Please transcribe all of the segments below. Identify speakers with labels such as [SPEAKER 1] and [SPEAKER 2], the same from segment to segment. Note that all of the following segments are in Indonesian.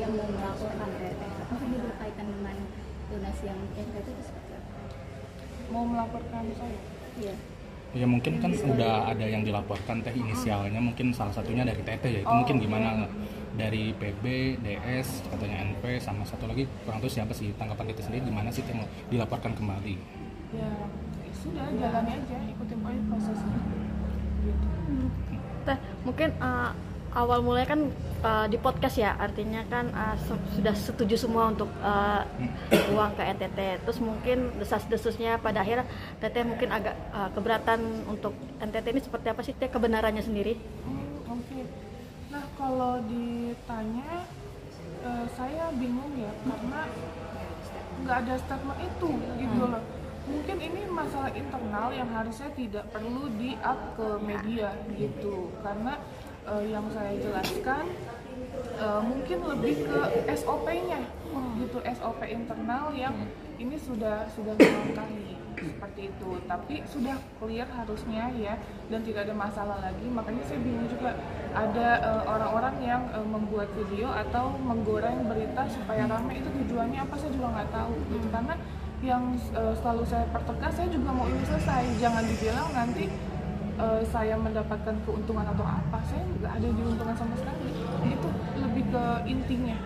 [SPEAKER 1] yang mau melaporkan Teteh, maksudnya berkaitan dengan donasi yang NTT itu seperti apa?
[SPEAKER 2] Mau melaporkan saya?
[SPEAKER 1] Iya.
[SPEAKER 3] Ya mungkin kan udah ada yang dilaporkan Teh inisialnya, mungkin salah satunya dari Teteh ya, itu mungkin gimana dari PB, DS, katanya NP, sama satu lagi kurang tahu siapa sih, tanggapan Teteh sendiri gimana sih Teh mau dilaporkan kembali?
[SPEAKER 2] Ya sudah, jalani aja, ikutin aja prosesnya gitu.
[SPEAKER 4] Teh, mungkin awal mulai kan di podcast ya, artinya kan sudah setuju semua untuk uang ke NTT. Terus mungkin desas-desusnya pada akhirnya Teteh mungkin agak keberatan untuk NTT ini seperti apa sih Teh kebenarannya sendiri?
[SPEAKER 2] Oke. Nah kalau ditanya saya bingung ya, karena nggak ada statement itu gitu loh. Mungkin ini masalah internal yang harusnya tidak perlu di-up ke media gitu, karena yang saya jelaskan mungkin lebih ke SOP-nya gitu, SOP internal yang ini sudah melangkahi seperti itu, tapi sudah clear harusnya ya, dan tidak ada masalah lagi. Makanya saya bingung juga ada orang-orang yang membuat video atau menggoreng berita supaya ramai, itu tujuannya apa saya juga nggak tahu gitu. Karena yang selalu saya pertegas, saya juga mau ini selesai, jangan dibilang nanti saya mendapatkan keuntungan atau apa. Saya nggak ada diuntungkan sama sekali, itu lebih ke intinya.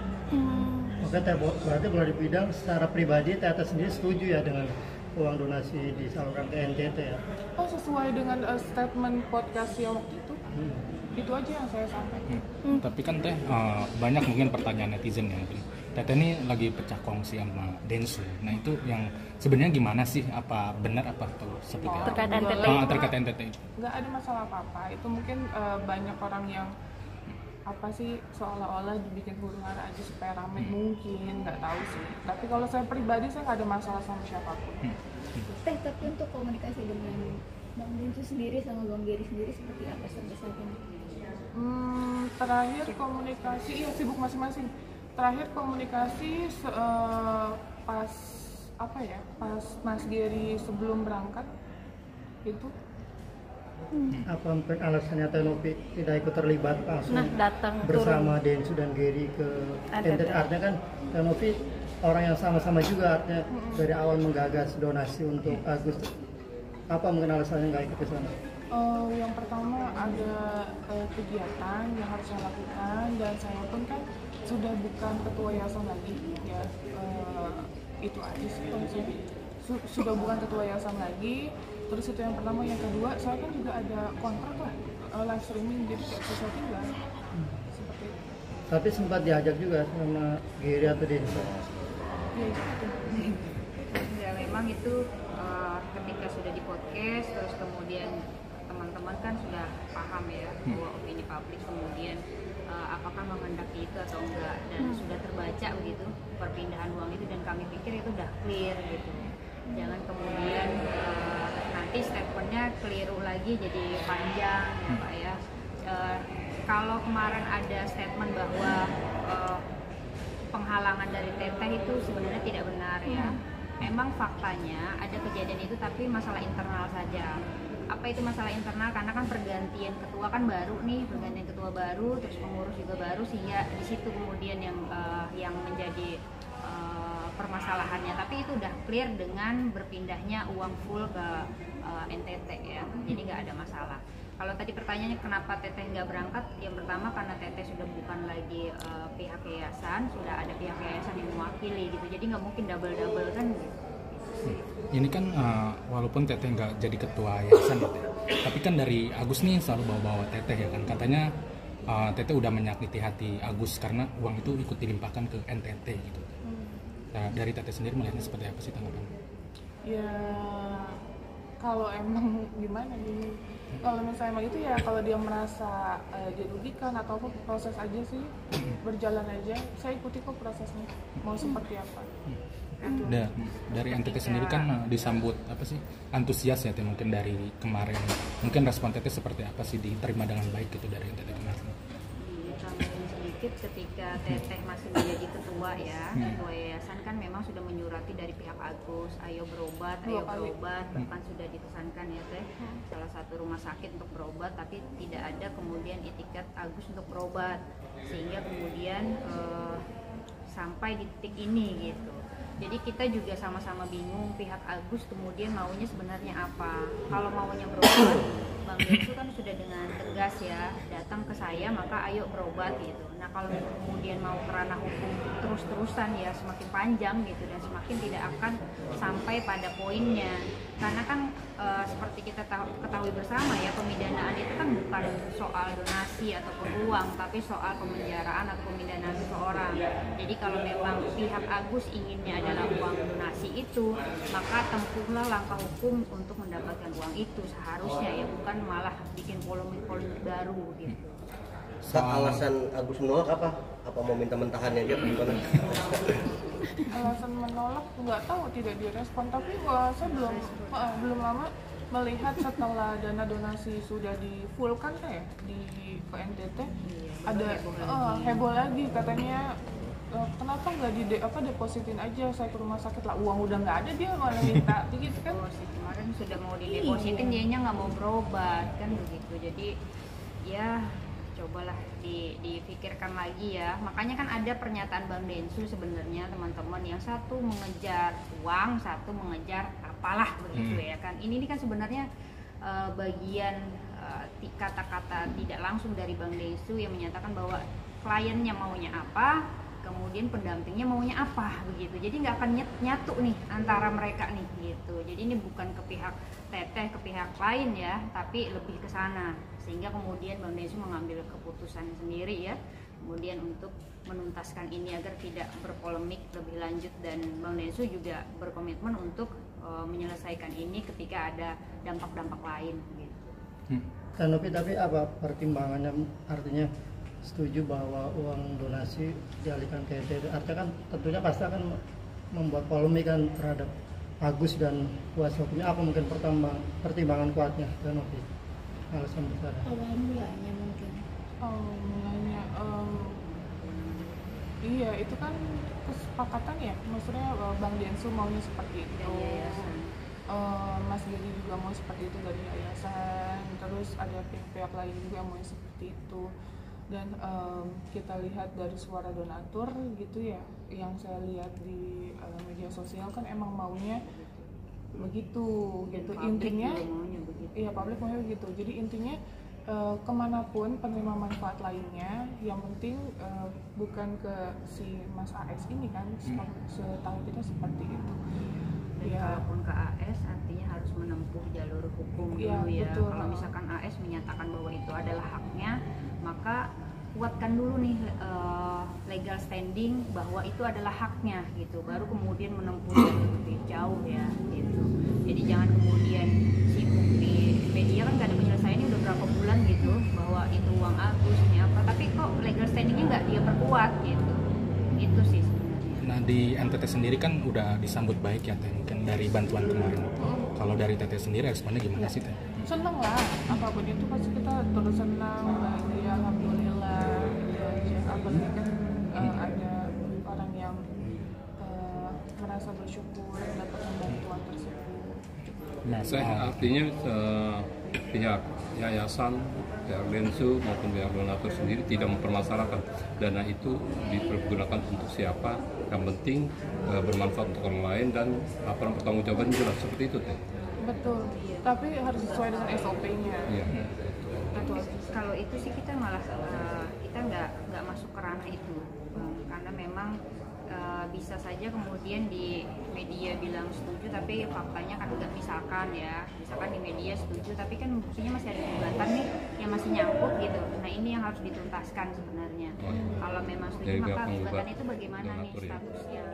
[SPEAKER 5] Oke Teh, berarti boleh dipidang secara pribadi Teteh sendiri setuju ya dengan uang donasi disalurkan ke NTT ya?
[SPEAKER 2] Oh, sesuai dengan statement podcast yang waktu itu aja yang saya sampaikan.
[SPEAKER 3] Tapi kan Teh banyak mungkin pertanyaan netizen yang Teteh ini lagi pecah kongsi sama Densu. Nah itu yang sebenarnya gimana sih? Apa benar apa tuh seperti apa?
[SPEAKER 4] Terkait NTT.
[SPEAKER 3] Terkait NTT itu.
[SPEAKER 2] Nggak ada masalah apa-apa. Itu mungkin banyak orang yang apa sih, seolah-olah dibikin huru-hara aja supaya ramai, mungkin nggak tahu sih. Tapi kalau saya pribadi, saya nggak ada masalah sama siapapun.
[SPEAKER 1] Teh, tapi untuk komunikasi dengan Bang Densu sendiri sama Bang Geri sendiri seperti apa sampai saat ini?
[SPEAKER 2] Terakhir komunikasi, iya sibuk masing-masing. Terakhir komunikasi pas apa ya, pas Mas Geri sebelum berangkat itu.
[SPEAKER 5] Apa mungkin alasannya Teh Novi tidak ikut terlibat langsung
[SPEAKER 4] datang
[SPEAKER 5] bersama Densu dan Geri ke NTT? Artinya kan Teh Novi orang yang sama-sama juga, artinya dari awal menggagas donasi untuk Agus. Apa mungkin alasannya nggak ikut ke sana?
[SPEAKER 2] Yang pertama ada kegiatan yang harus saya lakukan, dan saya pun kan sudah bukan ketua yayasan lagi ya, itu aja sih kalau saya sudah bukan ketua yayasan lagi. Terus itu yang pertama. Yang kedua, saya kan juga ada kontrak lah, live streaming, jadi kayak sesuatu juga seperti itu.
[SPEAKER 5] Tapi sempat diajak juga sama Geri atau Densu?
[SPEAKER 2] Ya gitu.
[SPEAKER 6] Ya memang itu ketika sudah di podcast, terus kemudian teman-teman kan sudah paham ya bahwa opini publik kemudian apakah menghendaki itu atau enggak, dan sudah terbaca begitu perpindahan uang itu, dan kami pikir itu udah clear gitu. Jangan kemudian nanti statementnya keliru lagi jadi panjang ya Pak ya. Kalau kemarin ada statement bahwa penghalangan dari Teteh itu sebenarnya tidak benar ya. Memang faktanya ada kejadian itu, tapi masalah internal saja. Apa itu masalah internal? Karena kan pergantian ketua kan baru nih, pergantian ketua baru, terus pengurus juga baru, sehingga di situ kemudian yang menjadi permasalahannya. Tapi itu udah clear dengan berpindahnya uang full ke NTT ya, jadi nggak ada masalah. Kalau tadi pertanyaannya kenapa Teteh nggak berangkat, yang pertama karena Teteh sudah bukan lagi pihak yayasan, sudah ada pihak yayasan yang mewakili gitu, jadi nggak mungkin double kan gitu.
[SPEAKER 3] Ini kan walaupun Teteh nggak jadi ketua yayasan ya Teh, tapi kan dari Agus nih selalu bawa-bawa Teteh ya kan, katanya Teteh udah menyakiti hati Agus karena uang itu ikut dilimpahkan ke NTT gitu. Nah, dari Teteh sendiri melihatnya seperti apa sih tanggapannya?
[SPEAKER 2] Ya kalau emang gimana nih, kalau misalnya emang itu ya, kalau dia merasa dirugikan atau apa, proses aja sih, berjalan aja, saya ikuti kok prosesnya mau seperti apa.
[SPEAKER 3] Nah, dari NTT sendiri kan disambut apa sih, antusias ya Teh, mungkin dari kemarin, mungkin respon Teteh seperti apa sih, diterima dengan baik gitu dari NTT kemarin?
[SPEAKER 6] Ditambahin sedikit, ketika Teteh masih menjadi ketua ya, ketua yayasan kan memang sudah menyurati dari pihak Agus, ayo berobat, bahkan sudah dipesankan ya Teh, salah satu rumah sakit untuk berobat, tapi tidak ada kemudian etiket Agus untuk berobat, sehingga kemudian sampai di titik ini gitu. Jadi kita juga sama-sama bingung pihak Agus kemudian maunya sebenarnya apa. Kalau maunya berobat, Bang Densu kan sudah dengan tegas ya, datang ke saya maka ayo berobat gitu. Nah kalau kemudian mau ke ranah hukum terus-terusan ya semakin panjang gitu dan semakin tidak akan sampai pada poinnya. Karena kan seperti kita ketahui bersama ya, pemidanaan itu kan bukan soal donasi ataupun uang, tapi soal pemenjaraan atau pemindahan seseorang. Jadi kalau memang pihak Agus inginnya adalah uang donasi itu, maka tempuhlah langkah hukum untuk mendapatkan uang itu seharusnya ya, bukan malah bikin polemik-polemik baru gitu.
[SPEAKER 7] Alasan Agus menolak apa? Apa mau minta mentahannya dia gimana?
[SPEAKER 2] Alasan menolak nggak tahu, tidak direspon, tapi saya belum lama melihat setelah dana donasi sudah di-fullkan ya di ke NTT, ada heboh lagi katanya kenapa nggak depositin aja saya ke rumah sakit lah, uang udah nggak ada dia malah minta gitu kan.
[SPEAKER 6] Kemarin sudah mau didepositin dianya nggak mau berobat kan begitu. Jadi ya cobalah dipikirkan lagi ya. Makanya kan ada pernyataan Bang Densu sebenarnya teman-teman, yang satu mengejar uang, satu mengejar apalah begitu ya kan. Ini kan sebenarnya bagian kata-kata tidak langsung dari Bang Densu yang menyatakan bahwa kliennya maunya apa, kemudian pendampingnya maunya apa begitu. Jadi nggak akan nyatu nih antara mereka nih gitu. Jadi ini bukan ke pihak Teteh, ke pihak lain ya, tapi lebih ke sana. Sehingga kemudian Bang Densu mengambil keputusan sendiri ya, kemudian untuk menuntaskan ini agar tidak berpolemik lebih lanjut, dan Bang Densu juga berkomitmen untuk menyelesaikan ini ketika ada dampak-dampak lain gitu.
[SPEAKER 5] Tapi apa pertimbangannya, artinya setuju bahwa uang donasi dialihkan ke NTT, artinya kan tentunya pasti akan membuat polemik kan terhadap Agus dan kuasa hukumnya. Apa mungkin pertimbangan kuatnya Novi? Alasan besar.
[SPEAKER 1] Awal mulanya mungkin.
[SPEAKER 2] Mulanya iya itu kan kesepakatan ya, maksudnya Bang Densu maunya seperti itu, Mas Gedi juga mau seperti itu dari yayasan, terus ada pihak-pihak lain juga yang mau seperti itu. Dan kita lihat dari suara donatur gitu ya, yang saya lihat di media sosial kan emang maunya begitu gitu. Intinya iya, publik maunya begitu. Jadi intinya kemanapun penerima manfaat lainnya, yang penting bukan ke si Mas AS ini kan, setahu kita seperti itu.
[SPEAKER 6] Dan kalaupun ke AS artinya harus menempuh jalur hukum dulu ya.
[SPEAKER 2] Betul.
[SPEAKER 6] Kalau misalkan AS menyatakan bahwa itu adalah haknya, maka kuatkan dulu nih legal standing bahwa itu adalah haknya gitu. Baru kemudian menempuh jalur lebih jauh ya gitu. Jadi jangan kemudian sibuk di media, kan gak ada penyelesaian ini udah berapa bulan gitu, bahwa itu uang Agus ini apa, tapi kok legal standingnya nggak dia perkuat gitu. Itu sih sebenarnya.
[SPEAKER 3] Nah di NTT sendiri kan udah disambut baik ya Teh, mungkin dari bantuan kemarin. Kalau dari Teteh sendiri responnya gimana sih Teh?
[SPEAKER 2] Seneng lah, apapun itu pasti kita terus senang, bahagia, alhamdulillah gitu aja. Apalagi kan ada orang yang merasa bersyukur dapat bantuan tersebut.
[SPEAKER 3] Nah,
[SPEAKER 8] Artinya pihak yayasan, pihak Densu maupun pihak donatur sendiri tidak mempermasalahkan dana itu dipergunakan untuk siapa, yang penting bermanfaat untuk orang lain dan laporan pertanggungjawaban jelas, seperti itu Teh.
[SPEAKER 2] Betul, tapi harus sesuai dengan SOP-nya.
[SPEAKER 8] Iya.
[SPEAKER 6] Tapi kalau itu sih kita malah kita nggak masuk ke ranah itu, karena memang bisa saja kemudian di media bilang setuju tapi faktanya kan nggak, misalkan di media setuju tapi kan buktinya masih ada gugatan nih yang masih nyangkut gitu. Nah ini yang harus dituntaskan sebenarnya. Kalau memang setuju maka gugatan itu bagaimana nih statusnya.